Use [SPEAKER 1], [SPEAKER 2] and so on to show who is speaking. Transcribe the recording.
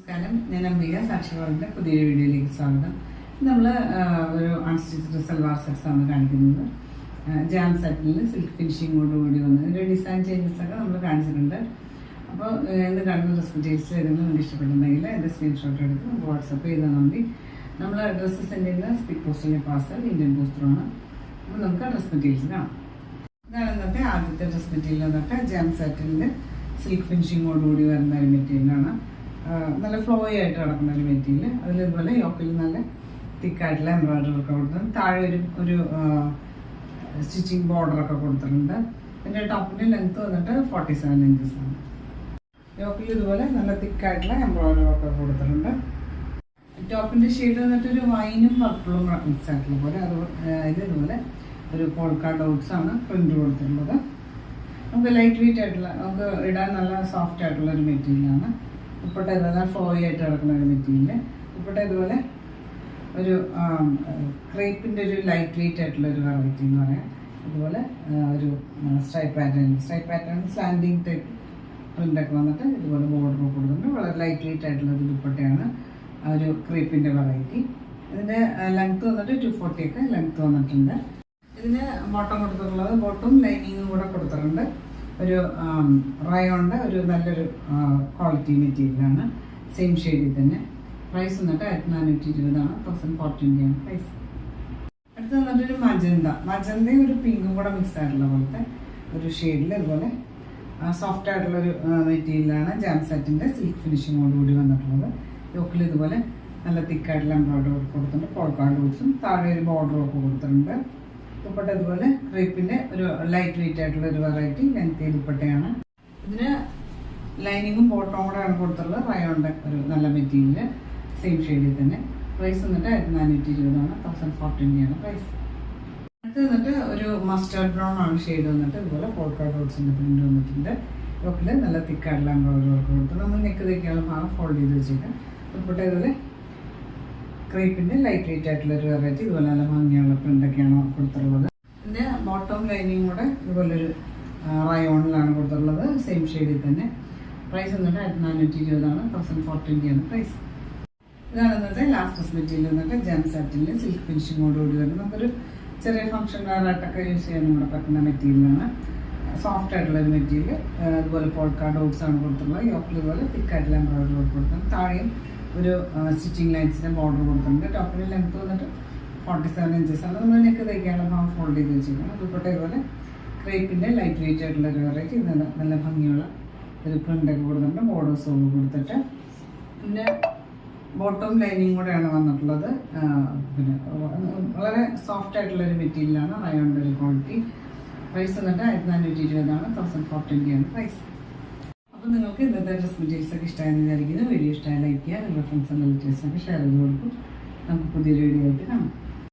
[SPEAKER 1] നമസ്കാരം, ഞാൻ അംബിക സാക്ഷികളുടെ പുതിയൊരു വീഡിയോയിലേക്ക് സ്വാഗതം. നമ്മൾ ഒരു അൺസ്റ്റിച്ച്ഡ് സൽവാർ സെറ്റ്സ് ആണ് കാണിക്കുന്നത്. ജാം സെറ്റിൽ സിൽക്ക് ഫിനിഷിങ്ങോടുകൂടി വന്ന് ഇതിൻ്റെ ഡിസൈൻ ചേഞ്ചസ് ഒക്കെ നമ്മൾ കാണിച്ചിട്ടുണ്ട്. അപ്പോൾ ഇന്ന് കാണുന്ന ഡ്രസ് മെറ്റീരിയൽസ് ഏതെങ്കിലും നിങ്ങൾക്ക് ഇഷ്ടപ്പെട്ടിട്ടുണ്ടെങ്കിൽ എൻ്റെ സ്ക്രീൻഷോട്ട് എടുത്ത് വാട്സപ്പ് ചെയ്താൽ മതി. നമ്മൾ ഡ്രസ്സ് സെൻഡ് ചെയ്യുന്ന സ്പീഡ് പോസ്റ്റിൻ്റെ പാർസൽ ഇന്ത്യൻ പോസ്റ്ററാണ്. അപ്പോൾ നമുക്ക് ഡ്രസ് മെറ്റീരിയൽസ് കാണാം. ഇതാണ് ഇന്നത്തെ ആദ്യത്തെ ഡ്രസ് മെറ്റീരിയൽ എന്നൊക്കെ ജാം സെറ്റിൽ സിൽക്ക് ഫിനിഷിങ്ങോടുകൂടി വരുന്ന ഒരു മെറ്റീരിയലാണ്. നല്ല ഫ്ലോയി ആയിട്ട് കിടക്കുന്ന ഒരു മെറ്റീരിയൽ. അതിലിതുപോലെ യോക്കിൽ നല്ല തിക്കായിട്ടുള്ള എംബ്രോയിഡറി ഒക്കെ കൊടുത്തിട്ടുണ്ട്. താഴെ ഒരു സ്റ്റിച്ചിങ് ബോർഡറൊക്കെ കൊടുത്തിട്ടുണ്ട്. ഇതിൻ്റെ ടോപ്പിൻ്റെ ലെങ്ത്ത് വന്നിട്ട് 47 ഇഞ്ചസ് ആണ്. യോക്കിൽ ഇതുപോലെ നല്ല തിക്കായിട്ടുള്ള എംബ്രോയിഡറി ഒക്കെ കൊടുത്തിട്ടുണ്ട്. ടോപ്പിൻ്റെ ഷെയ്ഡ് വന്നിട്ട് ഒരു വൈനും പർപ്പിളും മിക്സ് ആയിട്ടുള്ള പോലെ. ഇതുപോലെ ഒരു പോൾക്ക ഡോട്ട്സ് ആണ് പ്രിന്റ് കൊടുത്തിട്ടുള്ളത്. നമുക്ക് ലൈറ്റ് വെയിറ്റ് ആയിട്ടുള്ള, നമുക്ക് ഇടാൻ നല്ല സോഫ്റ്റ് ആയിട്ടുള്ള ഒരു മെറ്റീരിയലാണ്. ഉൾപ്പെട്ട ഇതുപോലെ ഫ്ലോയി ആയിട്ട് കിടക്കുന്ന ഒരു മെറ്റീരിയൽ. ഉൾപ്പെട്ട ഇതുപോലെ ഒരു ക്രേപ്പിൻ്റെ ഒരു ലൈറ്റ് വെയിറ്റ് ആയിട്ടുള്ള ഒരു വെറൈറ്റി എന്ന് പറയാം. അതുപോലെ ഒരു സ്ട്രൈപ്പ് പാറ്റേൺ സ്ലാൻഡിങ് ടൈപ്പ് പ്രിൻ്റൊക്കെ വന്നിട്ട് ഇതുപോലെ ബോർഡർ കൊടുത്തിട്ടുണ്ട്. വളരെ ലൈറ്റ് വെയിറ്റ് ആയിട്ടുള്ള ഒരു ദുപ്പട്ടയാണ് ഒരു ക്രേപ്പിൻ്റെ വെറൈറ്റി. ഇതിൻ്റെ ലെങ്ത്ത് വന്നിട്ട് 240 ഒക്കെ ലെങ്ത്ത് വന്നിട്ടുണ്ട്. ഇതിന് ബോട്ടം കൊടുത്തിട്ടുള്ളത് ബോട്ടും ലൈനിങ്ങും കൂടെ കൊടുത്തിട്ടുണ്ട്. ഒരു റയോണിൻ്റെ ഒരു നല്ലൊരു ക്വാളിറ്റി മെറ്റീരിയലാണ്. സെയിം ഷെയ്ഡിൽ തന്നെ. പ്രൈസ് വന്നിട്ട് 1420 ആണ്. 1040 ആണ് പ്രൈസ്. അടുത്ത് വന്നിട്ടൊരു മജന്തയും ഒരു പിങ്കും കൂടെ മിക്സ് ആയിട്ടുള്ള പോലത്തെ ഒരു ഷെയ്ഡിൽ ഇതുപോലെ സോഫ്റ്റ് ആയിട്ടുള്ളൊരു മെറ്റീരിയലാണ്. ജാം സെറ്റിൻ്റെ സിൽക്ക് ഫിനിഷിങ്ങോടുകൂടി വന്നിട്ടുള്ളത്. യോക്കിൽ ഇതുപോലെ നല്ല തിക്കായിട്ടുള്ള എംബ്രോയിഡറി കൊടുത്തിട്ടുണ്ട്. പോൾക്ക ഡോട്ട്സും താഴെ ഒരു ബോർഡറും ഒക്കെ കൊടുത്തിട്ടുണ്ട്. ദുപ്പട്ട ഇതുപോലെ ക്രേപ്പിൻ്റെ ഒരു ലൈറ്റ് വെയിറ്റ് ആയിട്ടുള്ള ഒരു വെറൈറ്റി ലെങ്ത് ദുപ്പട്ടയാണ്. ഇതിന് ലൈനിങ്ങും ബോട്ടവും കൂടെയാണ് കൊടുത്തിട്ടുള്ളത്. റയോണിൻ്റെ ഒരു നല്ല മെറ്റീരിയൽ സെയിം ഷെയ്ഡിൽ തന്നെ. പ്രൈസ് വന്നിട്ട് 1420 ആണ്. 1040 ആണ് പ്രൈസ്. അടുത്ത് വന്നിട്ട് ഒരു മസ്റ്റേർഡ് ബ്രൗൺ ആണ് ഷെയ്ഡ് വന്നിട്ട്. ഇതുപോലെ പോൾക്ക ഡോട്ട്സിൻ്റെ പ്രിന്റ് വന്നിട്ടുണ്ട്. യോക്കിൽ നല്ല തിക്കായിട്ടുള്ള എംബ്രോയിഡറി വർക്ക് കൊടുത്തു. നമ്മൾ നെക്ക് തേക്കാനുള്ള ഭാഗം ഫോൾഡ് ചെയ്ത് വെച്ചേക്കാം. ദുപ്പട്ട ഇതുപോലെ ക്രേപ്പിൻ്റെ ലൈറ്റ് വെയിറ്റ് ആയിട്ടുള്ള ഒരു വെറൈറ്റി. ഇതുപോലെ നല്ല ഭംഗിയുള്ള പ്രിൻ്റൊക്കെയാണ് കൊടുത്തിട്ടുള്ളത്. ഇതിൻ്റെ ബോട്ടം ലൈനിങ് കൂടെ ഇതുപോലൊരു റയോണിലാണ് കൊടുത്തിട്ടുള്ളത്. സെയിം ഷെയ്ഡിൽ തന്നെ. പ്രൈസ് വന്നിട്ട് 1420 ആണ്. 1040 ആണ് പ്രൈസ്. ഇതാണ് ഇന്നത്തെ ലാസ്റ്റ് ഡ്രസ് മെറ്റീരിയൽ വന്നിട്ട് ജാം സെറ്റിൽ സിൽക്ക് ഫിനിഷിങ്ങോടുകൂടി വരുന്നത്. നമുക്കൊരു ചെറിയ ഫംഗ്ഷൻ വെയറായിട്ടൊക്കെ യൂസ് ചെയ്യാനും കൂടെ പറ്റുന്ന മെറ്റീരിയലാണ്. സോഫ്റ്റ് ആയിട്ടുള്ള ഒരു മെറ്റീരിയൽ. അതുപോലെ പോൾക്ക ഡോട്ട്സ് ആണ് കൊടുത്തിട്ടുള്ളത്. യോക്കിൽ ഇതുപോലെ തിക്കായിട്ടുള്ള എംബ്രോയിഡറി വർക്ക് കൊടുത്തിട്ടുണ്ട്. താഴെയും ഒരു സ്റ്റിച്ചിങ് ലൈൻസിൻ്റെ ബോർഡർ കൊടുത്തിട്ടുണ്ട്. ടോപ്പിൻ്റെ ലെങ്ത്ത് വന്നിട്ട് 47 ഇഞ്ചസ് ആണ്. നമ്മൾ നെക്ക് തയ്ക്കാനുള്ള ഭാഗം ഫോൾഡ് ചെയ്ത് വെച്ചിരിക്കണം. ദുപ്പട്ട ഇതുപോലെ ക്രേപ്പിൻ്റെ ലൈറ്റ് വെയിറ്റ് ആയിട്ടുള്ള ഒരു വെറൈറ്റി. നല്ല ഭംഗിയുള്ള ഒരു പ്രിൻ്റൊക്കെ കൊടുത്തിട്ടുണ്ട്. ബോർഡേഴ്സ് ഒക്കെ കൊടുത്തിട്ട് പിന്നെ ബോട്ടം ലൈനിങ് കൂടെയാണ് വന്നിട്ടുള്ളത്. പിന്നെ വളരെ സോഫ്റ്റ് ആയിട്ടുള്ളൊരു മെറ്റീരിയലാണ്. റയോണിൻ്റെ ഒരു ക്വാളിറ്റി. പ്രൈസ് വന്നിട്ട് 1420 ആണ്. 1040 ആണ് പ്രൈസ്. അപ്പോൾ നിങ്ങൾക്ക് ഇന്നത്തെ ഡ്രസ് മെറ്റീരിയൽസ് ഒക്കെ ഇഷ്ടമായെന്ന് വിചാരിക്കുന്നു. വീഡിയോ ഇഷ്ടമായി ലൈക്ക് ചെയ്യുക. നിങ്ങളുടെ ഫ്രണ്ട്സ് ആൻഡ് റിലേറ്റീവ്സിനൊക്കെ ഷെയർ ചെയ്ത് കൊടുക്കും. നമുക്ക് പുതിയൊരു വീഡിയോ ആയിട്ട് കാണാം.